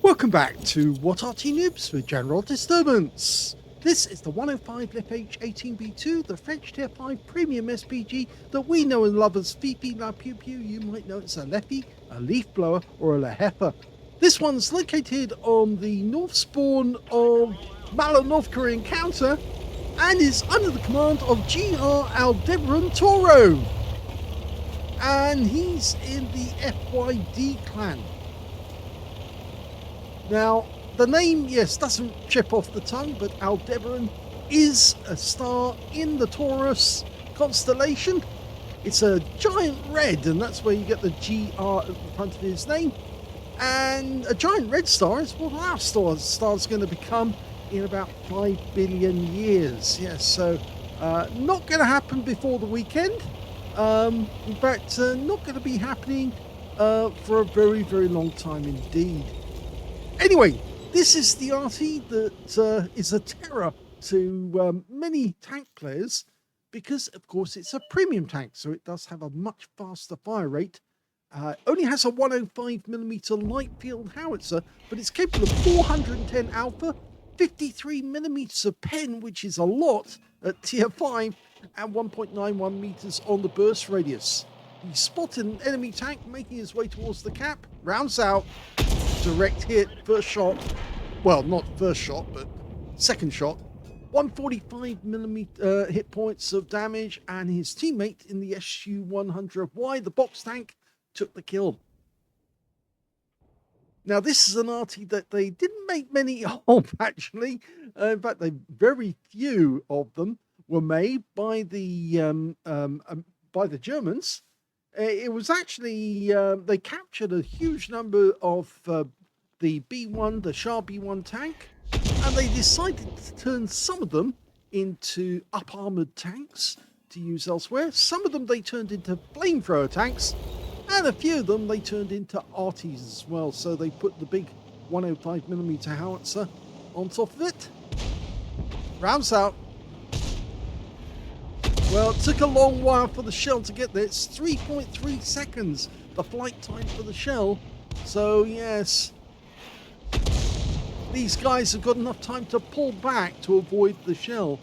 Welcome back to What Arty Noobs with General Disturbance. This is the 105 leFH18B2, the French Tier 5 Premium SPG that we know and love as Fifi La Pew Pew. You might know it's a leFhy, a leaf blower, or a leFH. This one's located on the north spawn of Malinovka Encounter and is under the command of graldebarantauro. And he's in the FYD clan. Now, the name, yes, doesn't chip off the tongue, but Aldebaran is a star in the Taurus constellation. It's a giant red, and that's where you get the GR at the front of his name. And a giant red star is what our star's going to become in about 5 billion years. Yes, so not going to happen before the weekend. In fact, not going to be happening for a very, very long time indeed. Anyway, this is the Arty that is a terror to many tank players because, of course, it's a premium tank, so it does have a much faster fire rate. Only has a 105mm light field howitzer, but it's capable of 410 alpha, 53mm of pen, which is a lot at tier 5, and 1.91 meters on the burst radius. He spotted an enemy tank making his way towards the cap, rounds out, direct hit, first shot, well, not first shot, but second shot, 145mm hit points of damage, and his teammate in the SU-100Y, the box tank, took the kill. Now, this is an Arty that they didn't make many of, actually. In fact, very few of them were made by the Germans. It was actually, they captured a huge number of the B1, the Shure B1 tank, and they decided to turn some of them into up-armored tanks to use elsewhere. Some of them they turned into flamethrower tanks, and a few of them they turned into Artys as well. So they put the big 105mm howitzer on top of it. Rounds out. Well, it took a long while for the shell to get there. It's 3.3 seconds, the flight time for the shell. So, yes, these guys have got enough time to pull back to avoid the shell.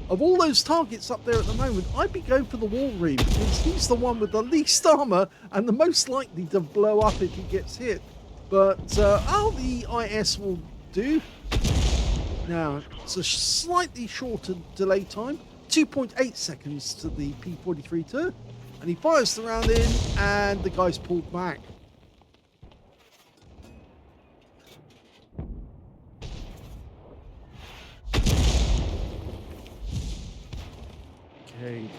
Of all those targets up there at the moment, I'd be going for the Wolverine because he's the one with the least armor and the most likely to blow up if he gets hit. But, the IS will do. Now, it's a slightly shorter delay time. 2.8 seconds to the P-43-2, and he fires the round in, and the guy's pulled back. Okay,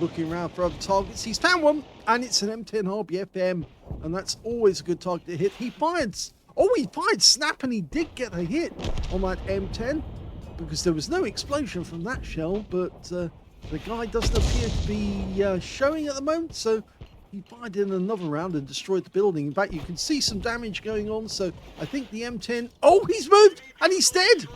looking around for other targets. He's found one, and it's an M10 Harby FM, and that's always a good target to hit. He fired snap, and he did get a hit on that M10. Because there was no explosion from that shell, but the guy doesn't appear to be showing at the moment, so he fired in another round and destroyed the building. In fact, you can see some damage going on, so I think the M10... Oh, he's moved, and he's dead!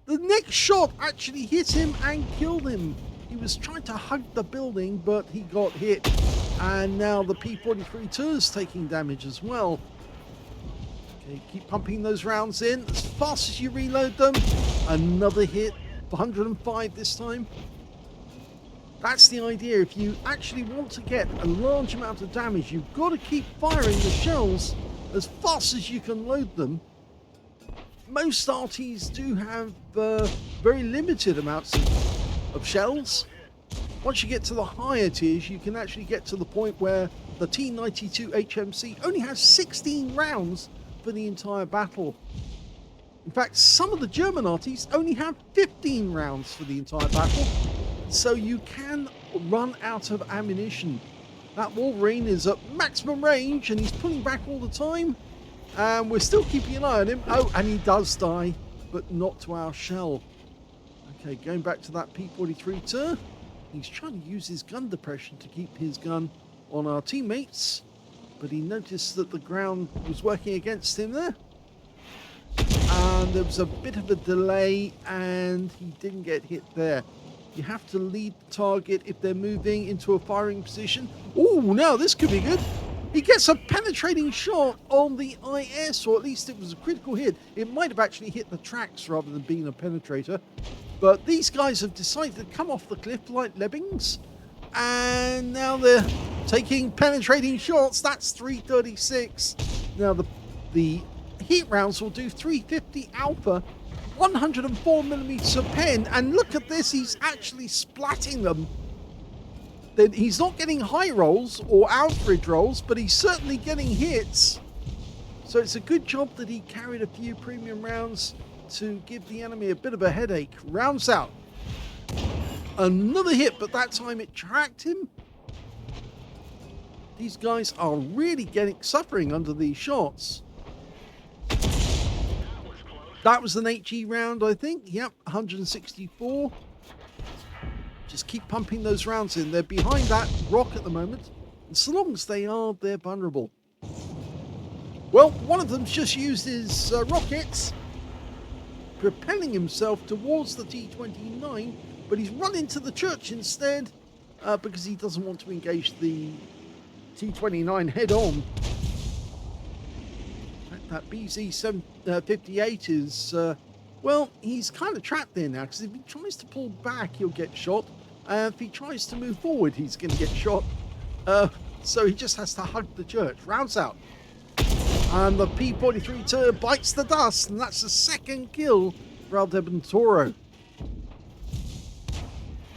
The next shot actually hit him and killed him. He was trying to hug the building, but he got hit, and now the P-43-2 is taking damage as well. Okay, keep pumping those rounds in as fast as you reload them. Another hit, 105 this time. That's the idea. If you actually want to get a large amount of damage, you've got to keep firing the shells as fast as you can load them. Most Artys do have very limited amounts of shells. Once you get to the higher tiers, you can actually get to the point where the T92 HMC only has 16 rounds for the entire battle. In fact, some of the German Artys only have 15 rounds for the entire battle, so you can run out of ammunition. That Wolverine is at maximum range, and he's pulling back all the time, and we're still keeping an eye on him. Oh, and he does die, but not to our shell. Okay, going back to that P-43-2. He's trying to use his gun depression to keep his gun on our teammates, but he noticed that the ground was working against him there. And there was a bit of a delay, and he didn't get hit there. You have to lead the target if they're moving into a firing position. Oh, now this could be good. He gets a penetrating shot on the IS, or at least it was a critical hit. It might have actually hit the tracks rather than being a penetrator. But these guys have decided to come off the cliff like lemmings. And now they're taking penetrating shots. That's 336. Now the heat rounds will do 350 alpha, 104 millimeters of pen. And look at this, he's actually splatting them. Then he's not getting high rolls or average rolls, but he's certainly getting hits. So it's a good job that he carried a few premium rounds to give the enemy a bit of a headache. Rounds out. Another hit, but that time it tracked him. These guys are really suffering under these shots. That was an HE round, I think. Yep, 164. Just keep pumping those rounds in. They're behind that rock at the moment. And so long as they are, they're vulnerable. Well, one of them's just used his rockets, propelling himself towards the T-29, but he's run into the church instead because he doesn't want to engage the T-29 head-on. That BZ758 is, well, he's kind of trapped there now, because if he tries to pull back, he'll get shot. If he tries to move forward, he's going to get shot. So he just has to hug the church. Rounds out. And the P-43 bites the dust, and that's the second kill for graldebarantauro.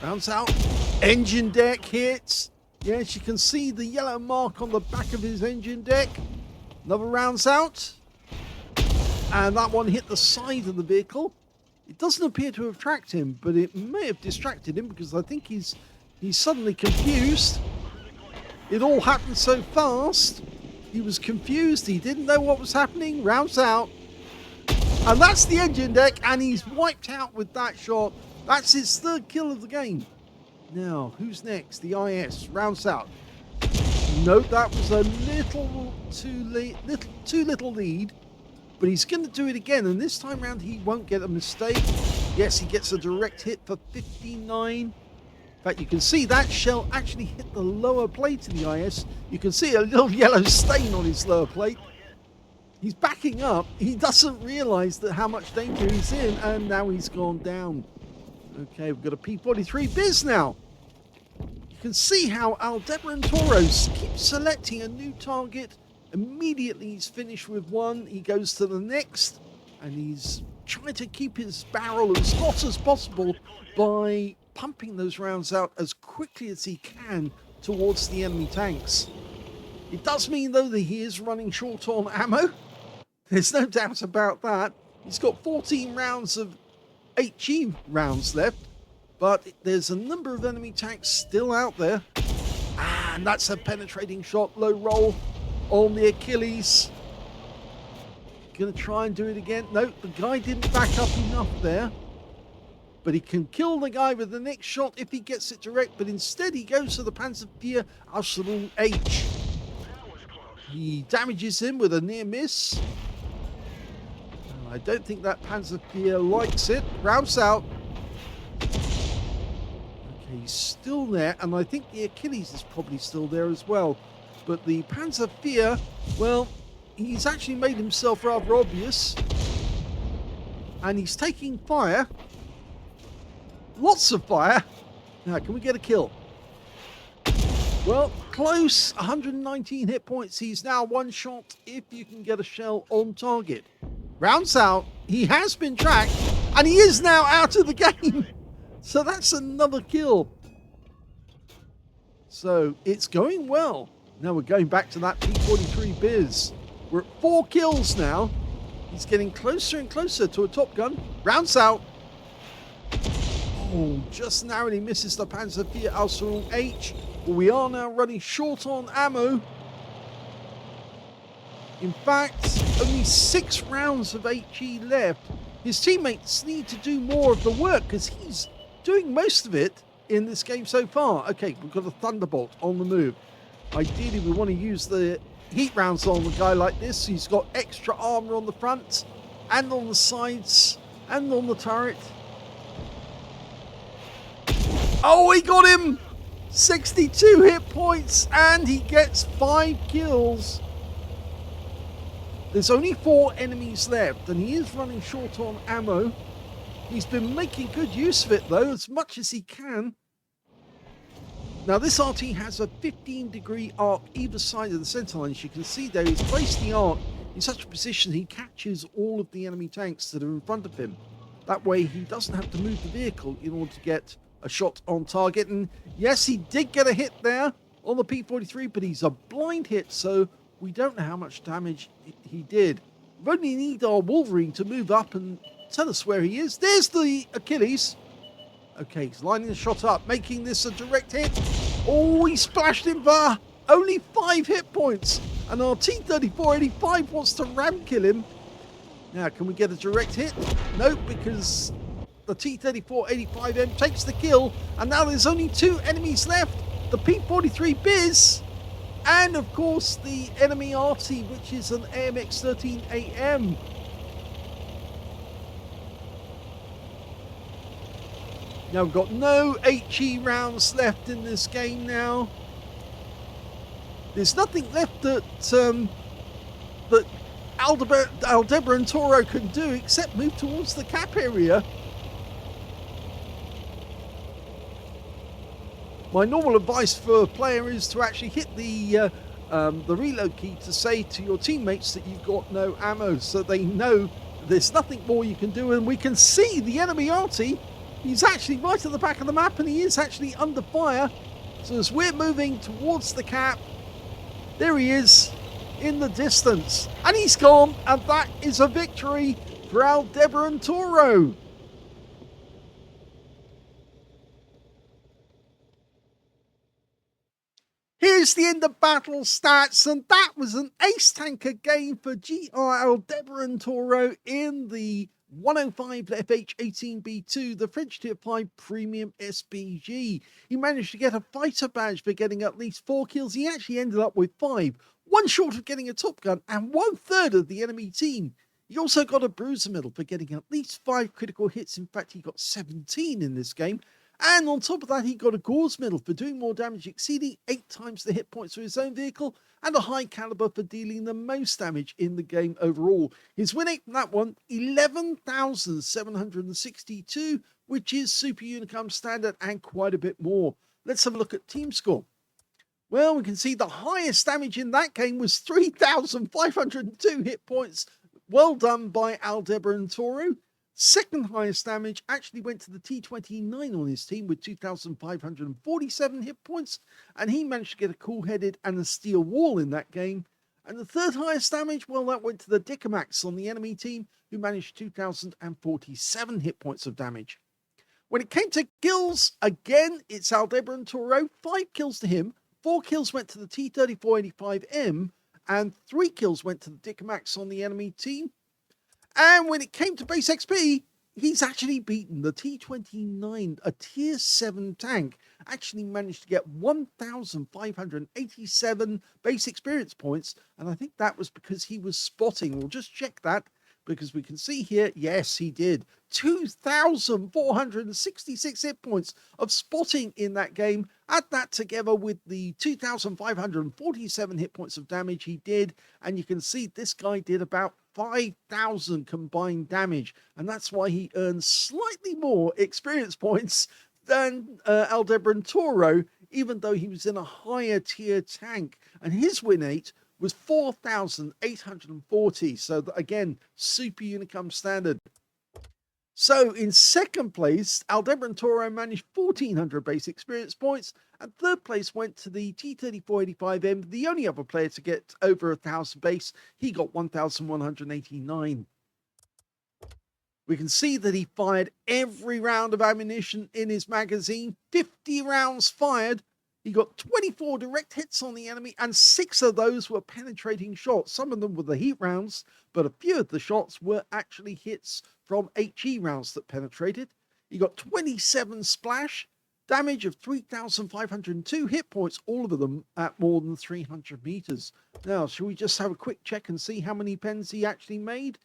Rounds out. Engine deck hits. Yes, you can see the yellow mark on the back of his engine deck. Another rounds out. And that one hit the side of the vehicle. It doesn't appear to have tracked him, but it may have distracted him because I think he's suddenly confused. It all happened so fast. He was confused. He didn't know what was happening. Rounds out. And that's the engine deck, and he's wiped out with that shot. That's his third kill of the game. Now, who's next? The IS. Rounds out. Note that was a little too little lead. But he's going to do it again, and this time round he won't get a mistake. Yes, he gets a direct hit for 59. In fact, you can see that shell actually hit the lower plate of the IS. You can see a little yellow stain on his lower plate. He's backing up. He doesn't realise that how much danger he's in, and now he's gone down. Okay, we've got a P-43 Biz now. You can see how graldebarantauro keeps selecting a new target. Immediately he's finished with one, he goes to the next, and he's trying to keep his barrel as hot as possible by pumping those rounds out as quickly as he can towards the enemy tanks. It does mean, though, that he is running short on ammo. There's no doubt about that. He's got 14 rounds of HE rounds left, but there's a number of enemy tanks still out there. And that's a penetrating shot, low roll on the Achilles. Gonna try and do it again. No, the guy didn't back up enough there. But he can kill the guy with the next shot if he gets it direct. But instead he goes to the Panzerfire Aslains H. He damages him with a near miss. I don't think that Panzerfire likes it. Rounds out. Okay, he's still there. And I think the Achilles is probably still there as well. But the Panzerfire, well, he's actually made himself rather obvious. And he's taking fire. Lots of fire. Now, can we get a kill? Well, close. 119 hit points. He's now one shot if you can get a shell on target. Rounds out. He has been tracked. And he is now out of the game. So that's another kill. So it's going well. Now we're going back to that P-43 Biz. We're at 4 kills now. He's getting closer and closer to a Top Gun. Rounds out. Oh, just narrowly misses the Panzerfire Aslains H. But we are now running short on ammo. In fact, only 6 rounds of HE left. His teammates need to do more of the work because he's doing most of it in this game so far. Okay, we've got a Thunderbolt on the move. Ideally, we want to use the heat rounds on a guy like this. He's got extra armor on the front and on the sides and on the turret. Oh, he got him! 62 hit points, and he gets 5 kills. There's only 4 enemies left, and he is running short on ammo. He's been making good use of it, though, as much as he can. Now, this Arty has a 15-degree arc either side of the center line. As you can see there, he's placed the arc in such a position he catches all of the enemy tanks that are in front of him. That way, he doesn't have to move the vehicle in order to get a shot on target. And yes, he did get a hit there on the P-43, but he's a blind hit, so we don't know how much damage he did. We only need our Wolverine to move up and tell us where he is. There's the Achilles. Okay, he's lining the shot up, making this a direct hit. Oh, he splashed him for only 5 hit points. And our T-3485 wants to ram kill him. Now, can we get a direct hit? Nope, because the T-3485M takes the kill. And now there's only 2 enemies left. The P-43 Biz. And, of course, the enemy Arty, which is an AMX-13AM. Now, we've got no HE rounds left in this game now. There's nothing left that Aldebarantauro can do except move towards the cap area. My normal advice for a player is to actually hit the reload key to say to your teammates that you've got no ammo, so they know there's nothing more you can do. And we can see the enemy Arty. He's actually right at the back of the map, and he is actually under fire. So as we're moving towards the cap, there he is in the distance. And he's gone, and that is a victory for Aldebarantauro. Here's the end of battle stats, and that was an ace tanker game for GR Aldebarantauro in the 105 leFH18B2, the French Tier 5 Premium SPG. He managed to get a fighter badge for getting at least 4 kills. He actually ended up with 5, one short of getting a Top Gun and 1/3 of the enemy team. He also got a Bruiser Medal for getting at least 5 critical hits. In fact, he got 17 in this game. And on top of that, he got a Gauze Medal for doing more damage, exceeding 8 times the hit points for his own vehicle, and a High Caliber for dealing the most damage in the game overall. His win rate from that one, 11,762, which is Super Unicum standard and quite a bit more. Let's have a look at team score. Well, we can see the highest damage in that game was 3,502 hit points. Well done by Aldebarantauro. Second highest damage actually went to the T-29 on his team with 2,547 hit points, and he managed to get a cool-headed and a steel wall in that game. And the third highest damage, well, that went to the Dicamax on the enemy team, who managed 2,047 hit points of damage. When it came to kills, again, it's Aldebarantauro. 5 kills to him, 4 kills went to the T-3485M, and 3 kills went to the Dicamax on the enemy team. And when it came to base XP, he's actually beaten the T-29, a tier 7 tank, actually managed to get 1,587 base experience points. And I think that was because he was spotting. We'll just check that, because we can see here, yes, he did. 2,466 hit points of spotting in that game. Add that together with the 2,547 hit points of damage he did, and you can see this guy did about 5,000 combined damage, and that's why he earns slightly more experience points than Aldebarantauro, even though he was in a higher tier tank, and his win rate was 4,840. So again, Super Unicum standard. So in second place, Aldebarantauro managed 1,400 base experience points, and third place went to the T-3485M, the only other player to get over 1,000 base. He got 1,189. We can see that he fired every round of ammunition in his magazine, 50 rounds fired. He got 24 direct hits on the enemy, and 6 of those were penetrating shots. Some of them were the heat rounds, but a few of the shots were actually hits from HE rounds that penetrated. He got 27 splash, damage of 3,502 hit points, all of them at more than 300 meters. Now, shall we just have a quick check and see how many pens he actually made?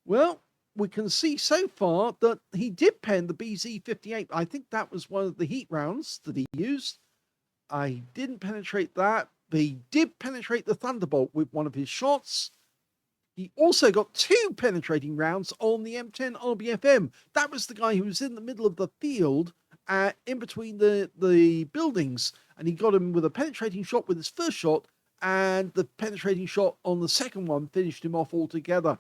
Well, we can see so far that he did pen the BZ-58. I think that was one of the heat rounds that he used. I didn't penetrate that, but he did penetrate the Thunderbolt with one of his shots. He also got 2 penetrating rounds on the M10 RBFM. That was the guy who was in the middle of the field, in between the buildings, and he got him with a penetrating shot with his first shot, and the penetrating shot on the second one finished him off altogether.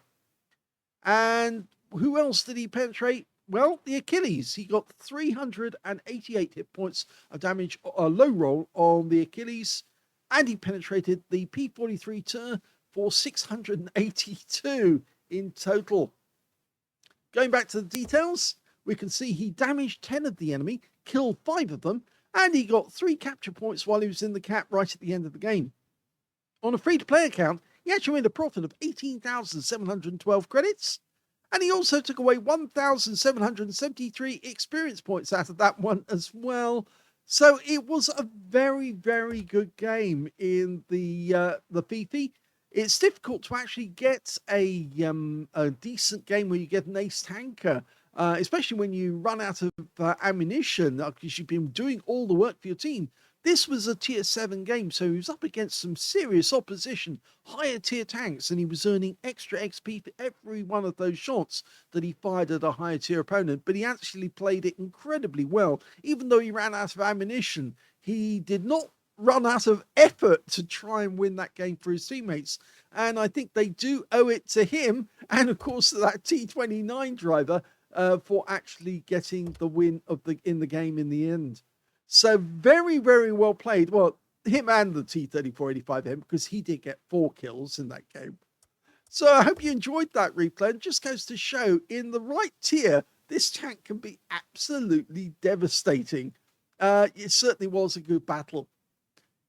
And who else did he penetrate? Well, the Achilles. He got 388 hit points of damage, low roll on the Achilles, and he penetrated the P43 Tur for 682 in total. Going back to the details, we can see he damaged 10 of the enemy, killed 5 of them, and he got 3 capture points while he was in the cap right at the end of the game. On a free-to-play account, he actually made a profit of 18,712 credits, and he also took away 1,773 experience points out of that one as well. So it was a very, very good game in the Fifi. It's difficult to actually get a decent game where you get an ace tanker, especially when you run out of ammunition because you've been doing all the work for your team. This was a tier 7 game, so he was up against some serious opposition, higher tier tanks, and he was earning extra XP for every one of those shots that he fired at a higher tier opponent. But he actually played it incredibly well. Even though he ran out of ammunition, he did not run out of effort to try and win that game for his teammates. And I think they do owe it to him, and of course that T29 driver, for actually getting the win in the game in the end. So very, very well played. Well, him and the T3485M, because he did get 4 kills in that game. So I hope you enjoyed that replay. It just goes to show, in the right tier, this tank can be absolutely devastating. It certainly was a good battle.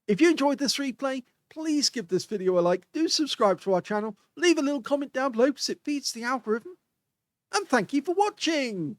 If you enjoyed this replay, please give this video a like. Do subscribe to our channel. Leave a little comment down below because it feeds the algorithm. And thank you for watching.